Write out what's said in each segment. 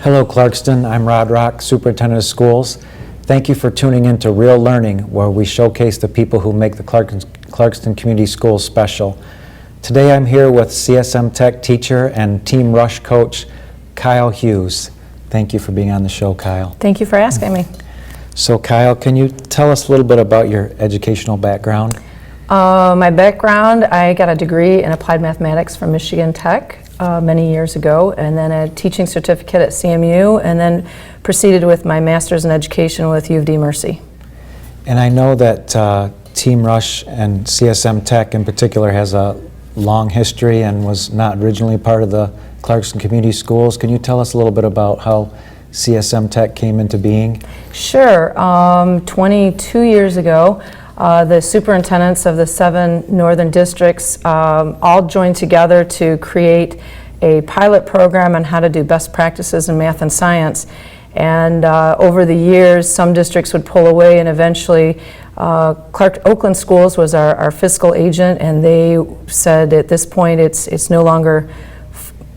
Hello Clarkston, I'm Rod Rock, Superintendent of Schools. Thank you for tuning in to Real Learning, where we showcase the people who make the Clarkston Community Schools special. Today I'm here with CSM Tech teacher and Team Rush coach, Kyle Hughes. Thank you for being on the show, Kyle. Thank you for asking me. So Kyle, can you tell us a little bit about your educational background? My background, I got a degree in applied mathematics from Michigan Tech many years ago, and then a teaching certificate at CMU, and then proceeded with my master's in education with U of D Mercy. And I know that Team Rush and CSM Tech in particular has a long history and was not originally part of the Clarkston Community Schools. Can you tell us a little bit about how CSM Tech came into being? Sure. 22 years ago, the superintendents of the 7 northern districts all joined together to create a pilot program on how to do best practices in math and science. And over the years, some districts would pull away, and eventually Oakland Schools was our fiscal agent, and they said at this point it's no longer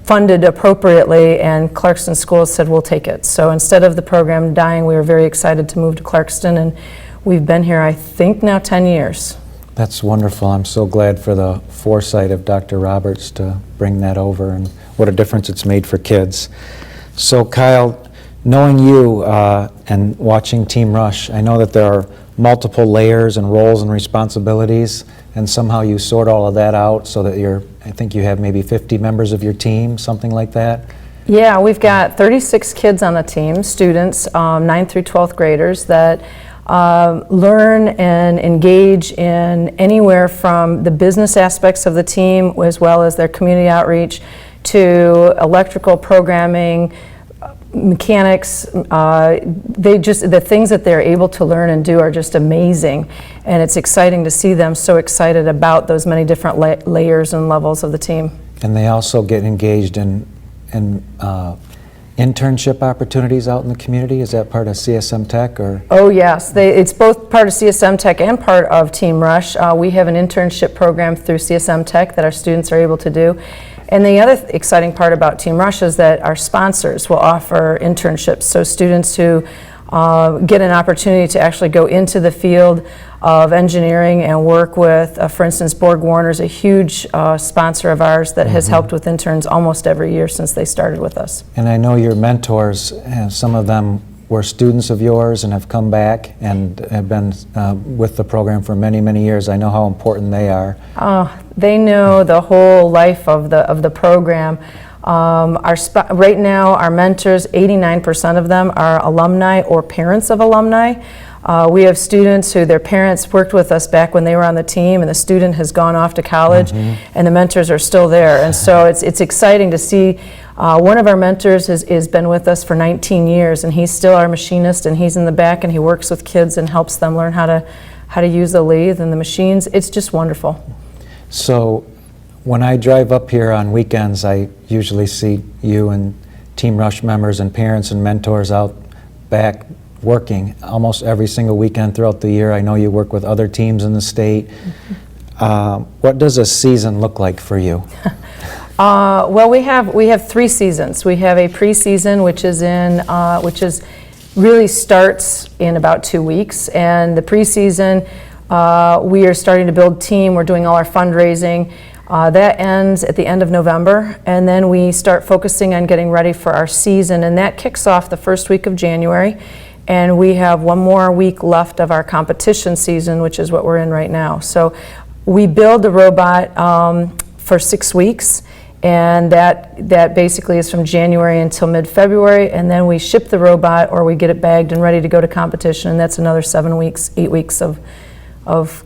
funded appropriately, and Clarkston Schools said we'll take it. So instead of the program dying, we were very excited to move to Clarkston, and we've been here, I think, now 10 years. That's wonderful. I'm so glad for the foresight of Dr. Roberts to bring that over, and what a difference it's made for kids. So Kyle, knowing you and watching Team Rush, I know that there are multiple layers and roles and responsibilities, and somehow you sort all of that out so that I think you have maybe 50 members of your team, something like that? Yeah, we've got 36 kids on the team, students, 9th through 12th graders that learn and engage in anywhere from the business aspects of the team as well as their community outreach to electrical programming, mechanics. The things that they're able to learn and do are just amazing, and it's exciting to see them so excited about those many different layers and levels of the team. And they also get engaged in internship opportunities out in the community. Is that part of CSM Tech, or? Oh yes, it's both part of CSM Tech and part of Team Rush. We have an internship program through CSM Tech that our students are able to do. And the other exciting part about Team Rush is that our sponsors will offer internships. So students who get an opportunity to actually go into the field of engineering and work with, for instance, Borg Warner is a huge sponsor of ours that has helped with interns almost every year since they started with us. And I know your mentors, some of them were students of yours and have come back and have been with the program for many, many years. I know how important they are. They know the whole life of the program. Right now, our mentors, 89% of them are alumni or parents of alumni. We have students who their parents worked with us back when they were on the team, and the student has gone off to college, and the mentors are still there. And so it's exciting to see. One of our mentors has been with us for 19 years, and he's still our machinist, and he's in the back, and he works with kids and helps them learn how to use the lathe and the machines. It's just wonderful. So when I drive up here on weekends, I usually see you and Team Rush members and parents and mentors out back working almost every single weekend throughout the year. I know you work with other teams in the state. What does a season look like for you? Well, we have 3 seasons. We have a preseason, which really starts in about 2 weeks, and the preseason we are starting to build team. We're doing all our fundraising. That ends at the end of November, and then we start focusing on getting ready for our season, and that kicks off the first week of January, and we have 1 more week left of our competition season, which is what we're in right now. So we build the robot for 6 weeks, and that basically is from January until mid-February, and then we ship the robot or we get it bagged and ready to go to competition, and that's another 7 weeks, 8 weeks of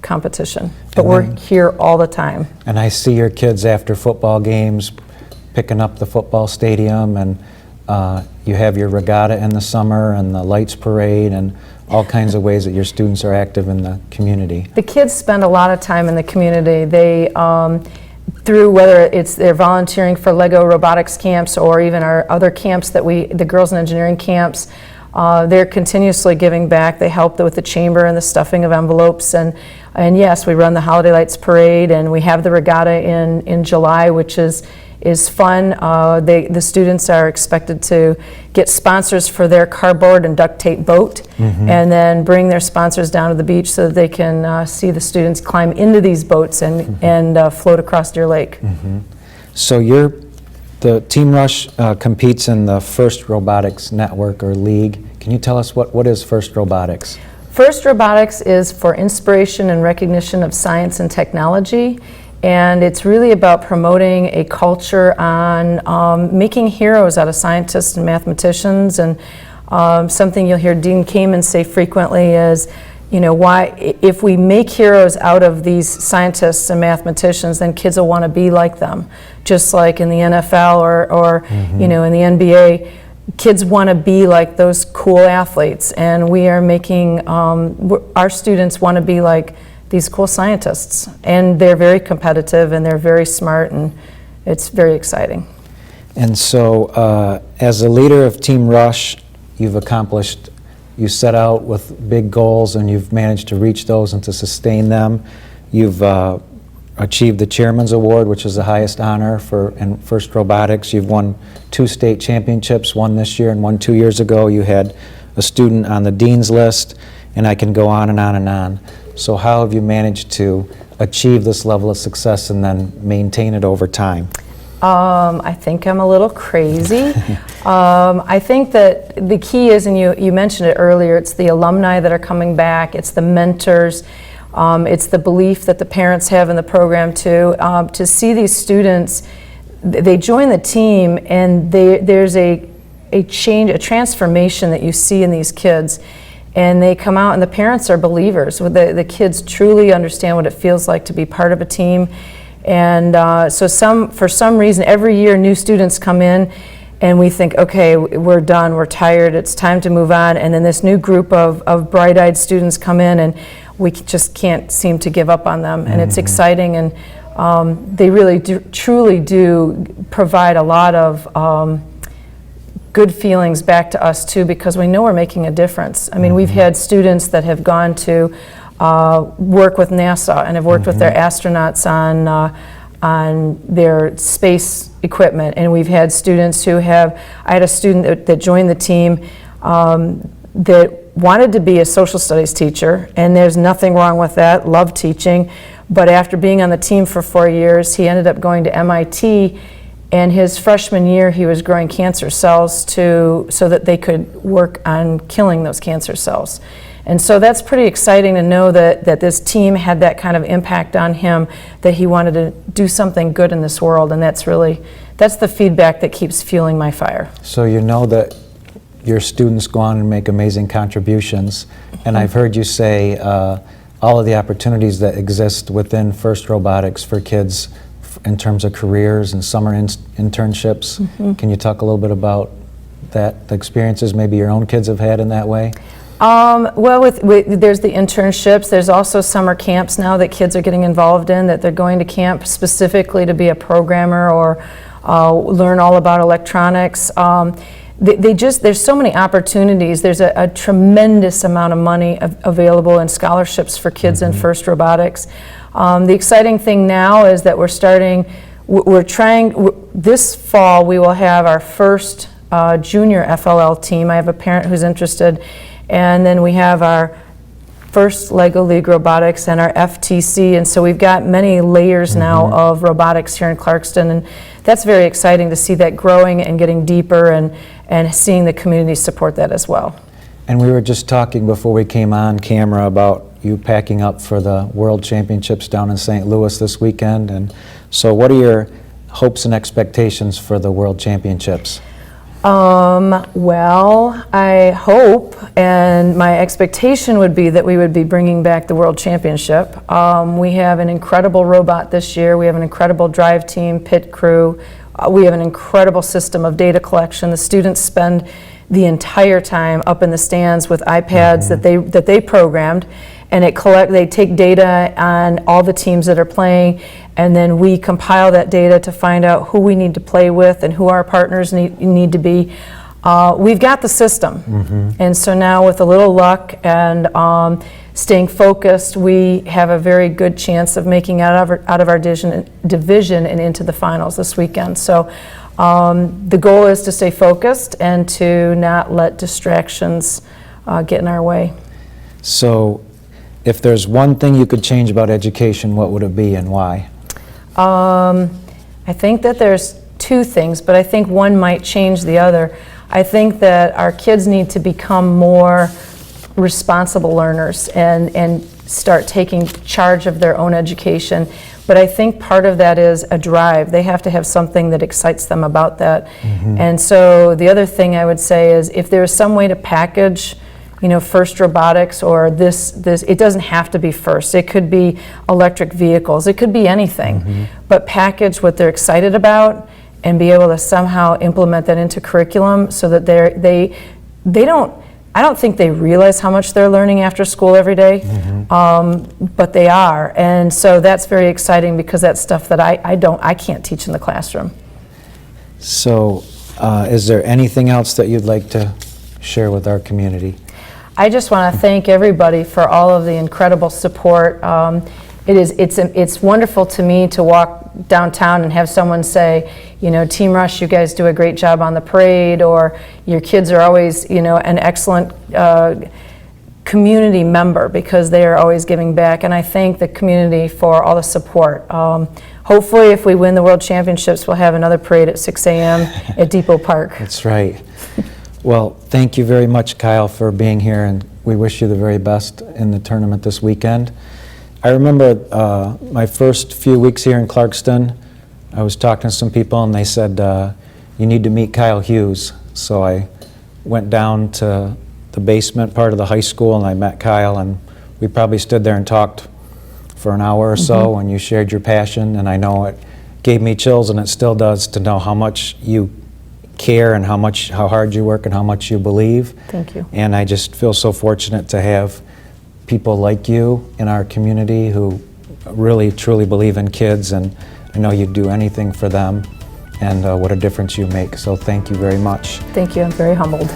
competition. But we're here all the time. And I see your kids after football games picking up the football stadium, and you have your regatta in the summer and the lights parade and all kinds of ways that your students are active in the community. The kids spend a lot of time in the community. They through whether it's they're volunteering for Lego robotics camps or even our other camps that the girls in engineering camps, they're continuously giving back. They help with the chamber and the stuffing of envelopes, and yes, we run the Holiday Lights Parade, and we have the regatta in July, which is fun. The students are expected to get sponsors for their cardboard and duct tape boat, and then bring their sponsors down to the beach so that they can see the students climb into these boats and float across Deer Lake. So the Team Rush competes in the First Robotics Network or League. Can you tell us what is First Robotics? First Robotics is for inspiration and recognition of science and technology, and it's really about promoting a culture on making heroes out of scientists and mathematicians. And something you'll hear Dean Kamen say frequently is, why, if we make heroes out of these scientists and mathematicians, then kids will want to be like them. Just like in the NFL or in the NBA, kids want to be like those cool athletes, and we are making our students want to be like these cool scientists, and they're very competitive and they're very smart, and it's very exciting. And so as a leader of Team Rush, you set out with big goals and you've managed to reach those and to sustain them. You've achieved the Chairman's Award, which is the highest honor in First Robotics. You've won 2 state championships, one this year and one 2 years ago. You had a student on the Dean's List, and I can go on and on and on. So how have you managed to achieve this level of success and then maintain it over time? I think I'm a little crazy. I think that the key is, and you mentioned it earlier, it's the alumni that are coming back, it's the mentors, it's the belief that the parents have in the program too. To see these students, they join the team, and there's a change, a transformation that you see in these kids. And they come out, and the parents are believers. The kids truly understand what it feels like to be part of a team. And for some reason, every year new students come in, and we think, okay, we're done, we're tired, it's time to move on. And then this new group of bright-eyed students come in, and we just can't seem to give up on them. And it's exciting, and they really truly do provide a lot of good feelings back to us too, because we know we're making a difference. I mean, we've had students that have gone to work with NASA and have worked with their astronauts on their space equipment, and we've had students who I had a student that joined the team that wanted to be a social studies teacher, and there's nothing wrong with that, loved teaching, but after being on the team for 4 years, he ended up going to MIT. And his freshman year, he was growing cancer cells so that they could work on killing those cancer cells. And so that's pretty exciting to know that this team had that kind of impact on him, that he wanted to do something good in this world. And that's the feedback that keeps fueling my fire. So you know that your students go on and make amazing contributions. And I've heard you say all of the opportunities that exist within First Robotics for kids in terms of careers and summer internships. Can you talk a little bit about that, the experiences maybe your own kids have had in that way? Well, there's the internships. There's also summer camps now that kids are getting involved in, that they're going to camp specifically to be a programmer or learn all about electronics. There's so many opportunities. There's a tremendous amount of money available in scholarships for kids in First Robotics. The exciting thing now is that this fall we will have our first junior FLL team. I have a parent who's interested, and then we have our first LEGO League Robotics and our FTC, and so we've got many layers now of robotics here in Clarkston, and that's very exciting to see that growing and getting deeper, and seeing the community support that as well. And we were just talking before we came on camera about you packing up for the World Championships down in St. Louis this weekend. And so what are your hopes and expectations for the World Championships? Well, I hope, and my expectation would be that we would be bringing back the World Championship. We have an incredible robot this year. We have an incredible drive team, pit crew. We have an incredible system of data collection. The students spend the entire time up in the stands with iPads that they programmed, and they take data on all the teams that are playing, and then we compile that data to find out who we need to play with and who our partners need to be. We've got the system. And so now with a little luck and staying focused, we have a very good chance of making out of our division and into the finals this weekend. So the goal is to stay focused and to not let distractions get in our way. So if there's one thing you could change about education, what would it be and why? I think that there's two things, but I think one might change the other. I think that our kids need to become more responsible learners and start taking charge of their own education. But I think part of that is a drive. They have to have something that excites them about that. And so the other thing I would say is if there's some way to package, FIRST robotics or this, it doesn't have to be FIRST. It could be electric vehicles. It could be anything. But package what they're excited about and be able to somehow implement that into curriculum so that they don't, I don't think they realize how much they're learning after school every day, but they are. And so that's very exciting because that's stuff that I can't teach in the classroom. So is there anything else that you'd like to share with our community? I just want to thank everybody for all of the incredible support. It's wonderful to me to walk downtown and have someone say, Team Rush, you guys do a great job on the parade, or your kids are always, an excellent community member because they are always giving back. And I thank the community for all the support. Hopefully, if we win the World Championships, we'll have another parade at 6 a.m. at Depot Park. That's right. Well, thank you very much, Kyle, for being here, and we wish you the very best in the tournament this weekend. I remember my first few weeks here in Clarkston, I was talking to some people and they said, you need to meet Kyle Hughes. So I went down to the basement part of the high school and I met Kyle, and we probably stood there and talked for an hour or so, and you shared your passion, and I know it gave me chills, and it still does, to know how much you care and how hard you work and how much you believe. Thank you. And I just feel so fortunate to have people like you in our community who really truly believe in kids, and I know you'd do anything for them, and what a difference you make. So thank you very much. Thank you. I'm very humbled.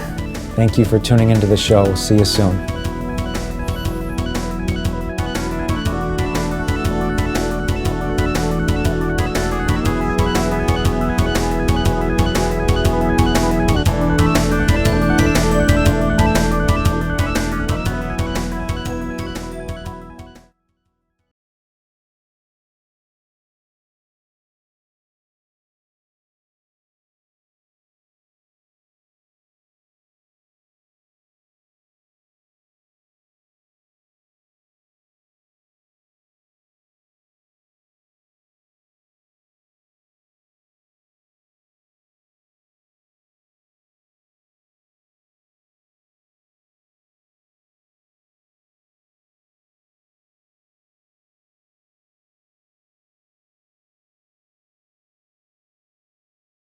Thank you for tuning into the show. See you soon.